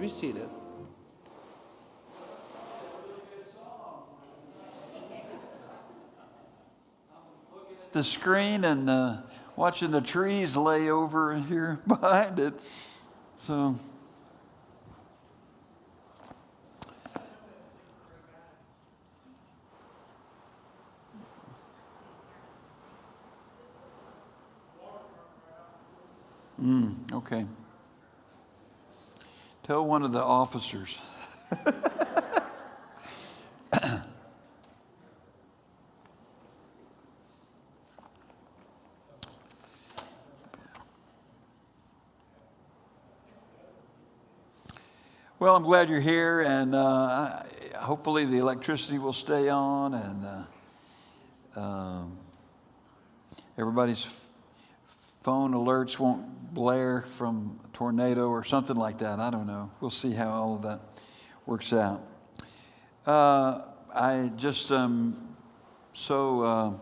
be seated. The screen and watching the trees lay over here behind it. So, okay. Tell one of the officers. Well, I'm glad you're here, and hopefully the electricity will stay on, and everybody's phone alerts won't blare from a tornado or something like that. I don't know. We'll see how all of that works out. I just am so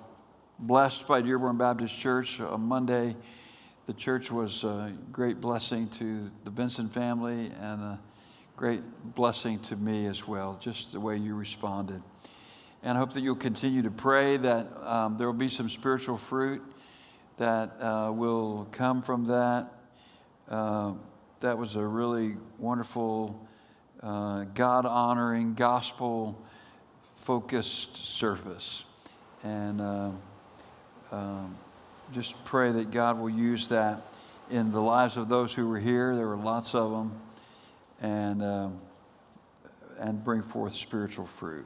blessed by Dearborn Baptist Church. On Monday, the church was a great blessing to the Vincent family and a great blessing to me as well, just the way you responded. And I hope that you'll continue to pray that there will be some spiritual fruit that will come from that. That was a really wonderful, God-honoring, gospel-focused service. And just pray that God will use that in the lives of those who were here. There were lots of them. And bring forth spiritual fruit.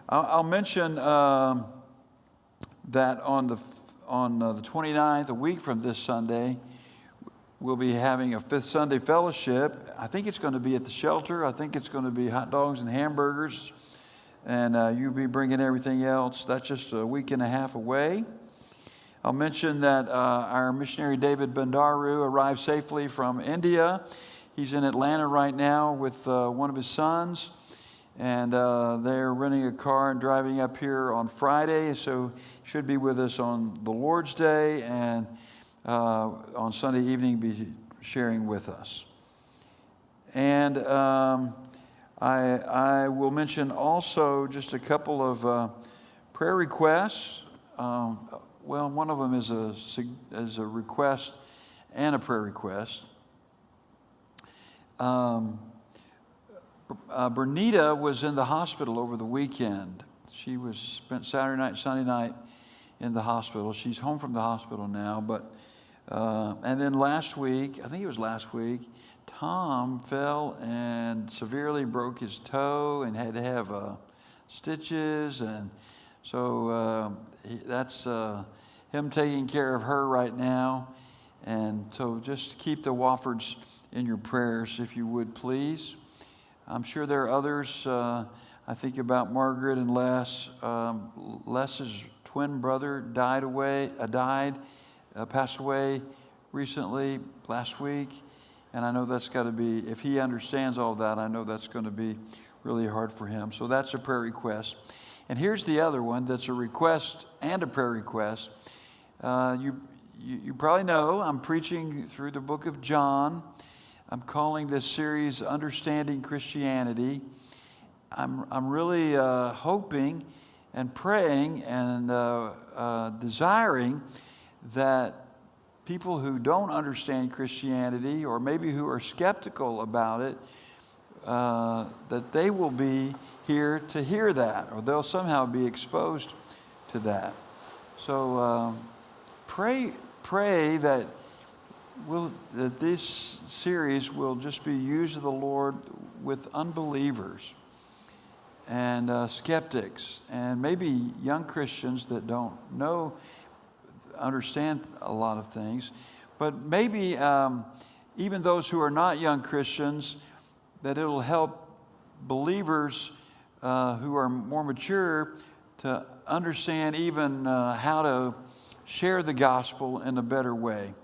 I'll mention that on the 29th, a week from this Sunday, we'll be having a Fifth Sunday Fellowship. I think it's going to be at the shelter. I think it's going to be hot dogs and hamburgers, and you'll be bringing everything else. That's just a week and a half away. I'll mention that our missionary David Bandaru arrived safely from India. He's in Atlanta right now with one of his sons, and they're renting a car and driving up here on Friday, so should be with us on the Lord's Day, and on Sunday evening be sharing with us. And I will mention also just a couple of prayer requests. Well, one of them is a request and a prayer request. Bernita was in the hospital over the weekend. She was spent Saturday night, Sunday night in the hospital. She's home from the hospital now, but and then last week, I think it was last week, Tom fell and severely broke his toe and had to have stitches, and so that's him taking care of her right now. And so just keep the Woffords in your prayers, if you would, please. I'm sure there are others. I think about Margaret and Les. Les's twin brother passed away recently, last week. And I know that's got to be, if he understands all that, I know that's going to be really hard for him. So that's a prayer request. And here's the other one that's a request and a prayer request. You probably know I'm preaching through the book of John. I'm calling this series Understanding Christianity. I'm really hoping and praying and desiring that people who don't understand Christianity, or maybe who are skeptical about it, that they will be here to hear that, or they'll somehow be exposed to that. So pray that this series will just be used of the Lord with unbelievers and skeptics, and maybe young Christians that don't understand a lot of things, but maybe even those who are not young Christians, that it'll help believers who are more mature to understand even how to share the gospel in a better way.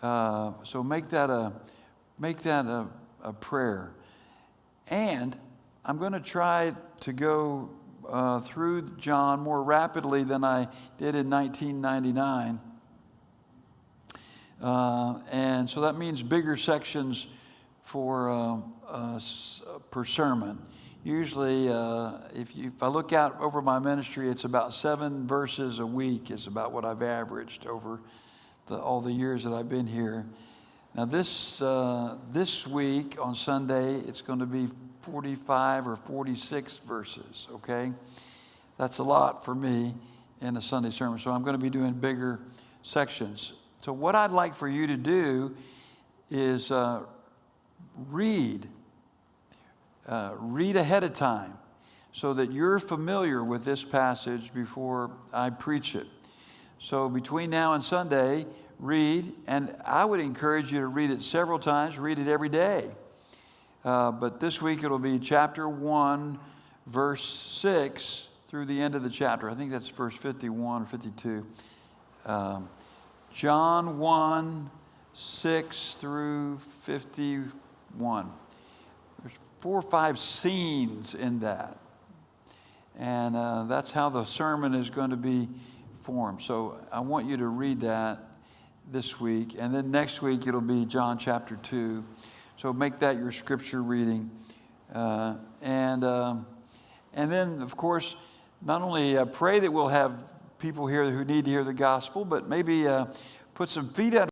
So make that a prayer. And I'm going to try to go through John more rapidly than I did in 1999. And so that means bigger sections per sermon. Usually, if I look out over my ministry, it's about 7 verses a week is about what I've averaged over all the years that I've been here. Now this week on Sunday, it's going to be 45 or 46 verses, okay? That's a lot for me in a Sunday sermon, so I'm going to be doing bigger sections. So what I'd like for you to do is read ahead of time so that you're familiar with this passage before I preach it. So between now and Sunday, read, and I would encourage you to read it several times, read it every day. But this week it'll be chapter 1, verse 6 through the end of the chapter. I think that's verse 51 or 52. John 1, 6 through 51. There's 4 or 5 scenes in that. And that's how the sermon is going to be formed. So I want you to read that this week. And then next week it'll be John chapter 2. So make that your scripture reading. And then, of course, not only pray that we'll have people here who need to hear the gospel, but maybe put some feet under